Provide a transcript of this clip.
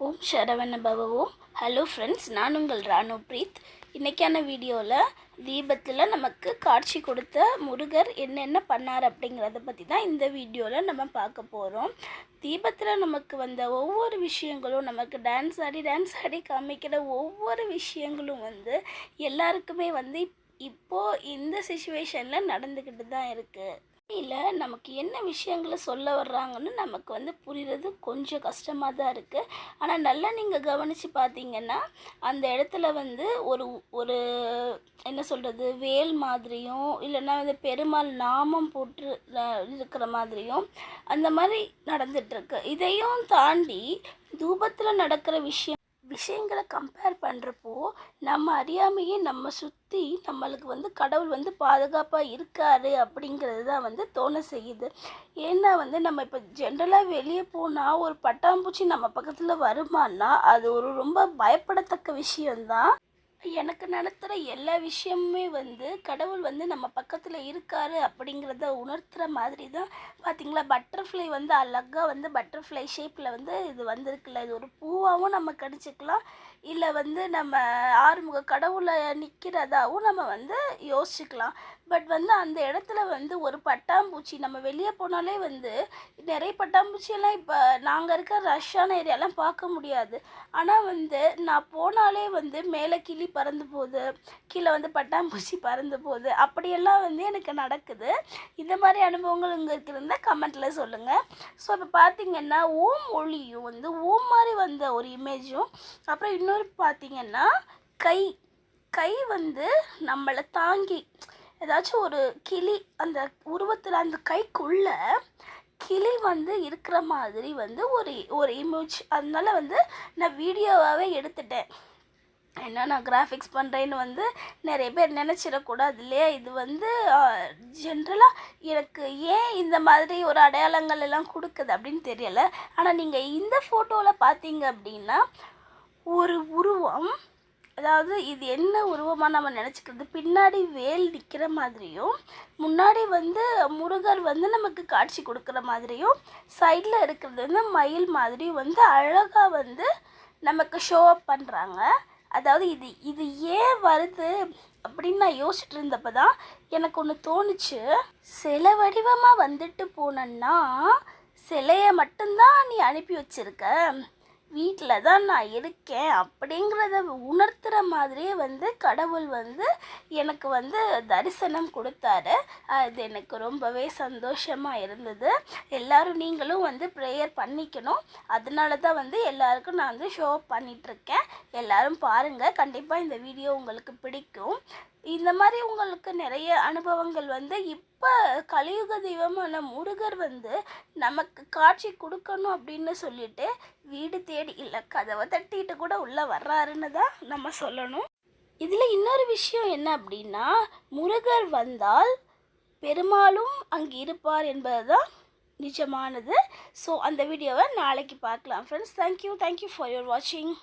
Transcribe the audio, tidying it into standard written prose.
ஓம் சரவண பவ ஓம். Hello friends, நான் உங்கள் ராணு பிரீத். இன்றைக்கான வீடியோவில் தீபத்தில் நமக்கு காட்சி கொடுத்த முருகர் என்னென்ன பண்ணார் அப்படிங்கிறத பற்றி தான் இந்த வீடியோவில் நம்ம பார்க்க போகிறோம். தீபத்தில் நமக்கு வந்த ஒவ்வொரு விஷயங்களும், நமக்கு டான்ஸ் ஆடி காமிக்கிற ஒவ்வொரு விஷயங்களும் எல்லாருக்குமே இப்போது இந்த சிச்சுவேஷனில் நடந்துக்கிட்டு தான் இருக்குது. இல்லை, நமக்கு என்ன விஷயங்களை சொல்ல வர்றாங்கன்னு நமக்கு புரிகிறது கொஞ்சம் கஷ்டமாக தான் இருக்குது. ஆனால் நல்லா நீங்கள் கவனித்து பார்த்தீங்கன்னா அந்த இடத்துல ஒரு ஒரு என்ன சொல்கிறது, வேல் மாதிரியும் இல்லைன்னா பெருமாள் நாமம் போட்டு இருக்கிற மாதிரியும் அந்த மாதிரி நடந்துகிட்ருக்கு. இதையும் தாண்டி தூபத்தில் நடக்கிற விஷயங்களை கம்பேர் பண்ணுறப்போ நம்ம அறியாமையே நம்ம சுற்றி நம்மளுக்கு கடவுள் பாதுகாப்பாக இருக்கார் அப்படிங்கிறது தான் தோண செய்யுது. ஏன்னா நம்ம இப்போ ஜென்ரலாக வெளியே போனால் ஒரு பட்டாம்பூச்சி நம்ம பக்கத்தில் வருமானா அது ஒரு ரொம்ப பயப்படத்தக்க விஷயந்தான். எனக்கு நடத்துகிற எல்லா விஷயமுமே கடவுள் நம்ம பக்கத்தில் இருக்கார் அப்படிங்கிறத உணர்த்துகிற மாதிரி தான். பார்த்திங்களா, பட்டர்ஃப்ளை அழகாக பட்டர்ஃப்ளை ஷேப்பில் இது வந்திருக்குல்ல, இது ஒரு பூவாகவும் நம்ம கடிச்சிக்கலாம், இல்லை நம்ம ஆறுமுக கடவுளை நிற்கிறதாகவும் நம்ம யோசிச்சுக்கலாம். பட் அந்த இடத்துல ஒரு பட்டாம்பூச்சி, நம்ம வெளியே போனாலே நிறைய பட்டாம்பூச்சியெல்லாம் இப்போ நாங்கள் இருக்க ரஷ்ஷான ஏரியாலாம் பார்க்க முடியாது. ஆனால் நான் போனாலே மேலே கிளி பறந்து போகுது, கீழே பட்டாம்பூச்சி பறந்து போகுது, அப்படியெல்லாம் எனக்கு நடக்குது. இந்த மாதிரி அனுபவங்கள் உங்களுக்கு இருந்தால் கமெண்ட்டில் சொல்லுங்கள். ஸோ இப்போ பார்த்திங்கன்னா ஓம் ஒளியும் ஓம் மாதிரி வந்த ஒரு இமேஜும், அப்புறம் இன்னொரு பார்த்திங்கன்னா கை நம்மளை தாங்கி ஏதாச்சும் ஒரு கிளி அந்த உருவத்தில் அந்த கைக்குள்ளே கிளி இருக்கிற மாதிரி ஒரு இமேஜ். அதனால நான் வீடியோவாகவே எடுத்துட்டேன். ஏன்னா நான் கிராஃபிக்ஸ் பண்ணுறேன்னு நிறைய பேர் நினச்சிடக்கூடாது இல்லையா. இது ஜென்ரலாக எனக்கு ஏன் இந்த மாதிரி ஒரு அடையாளங்கள் எல்லாம் கொடுக்குது அப்படின்னு தெரியலை. ஆனால் நீங்கள் இந்த ஃபோட்டோவில் பார்த்தீங்க அப்படின்னா ஒரு உருவம், அதாவது இது என்ன உருவமாக நம்ம நினச்சிக்கிறது, பின்னாடி வேல் நிற்கிற மாதிரியும் முன்னாடி முருகர் நமக்கு காட்சி கொடுக்குற மாதிரியும் சைடில் இருக்கிறது மயில் மாதிரியும் அழகாக நமக்கு ஷோ அப் பண்ணுறாங்க. அதாவது இது ஏன் வருது அப்படின்னு நான் யோசிச்சுட்டு இருந்தப்போ தான் எனக்கு ஒன்று தோணுச்சு. சிலை வடிவமாக வந்துட்டு போனேன்னா சிலையை மட்டும்தான் நீ அனுப்பி வச்சிருக்க, வீட்டில் தான் நான் இருக்கேன் அப்படிங்கிறத உணர்த்துகிற மாதிரியே கடவுள் எனக்கு தரிசனம் கொடுத்தாரு. அது எனக்கு ரொம்பவே சந்தோஷமாக இருந்தது. எல்லோரும் நீங்களும் ப்ரேயர் பண்ணிக்கணும். அதனால தான் எல்லாருக்கும் நான் ஷோ பண்ணிகிட்ருக்கேன். எல்லோரும் பாருங்கள், கண்டிப்பாக இந்த வீடியோ உங்களுக்கு பிடிக்கும். இந்த மாதிரி உங்களுக்கு நிறைய அனுபவங்கள் இப்போ கலியுக தெய்வமான முருகர் நமக்கு காட்சி கொடுக்கணும் அப்படின்னு சொல்லிட்டு வீடு தேடி இல்லை கதவை தட்டிட்டு கூட உள்ளே வர்றாருன்னு தான் நம்ம சொல்லணும். இதில் இன்னொரு விஷயம் என்ன அப்படின்னா, முருகர் வந்தால் பெருமாளும் அங்கே இருப்பார் என்பது தான் நிஜமானது. ஸோ அந்த வீடியோவை நாளைக்கு பார்க்கலாம் ஃப்ரெண்ட்ஸ். தேங்க்யூ ஃபார் யுவர் வாட்சிங்.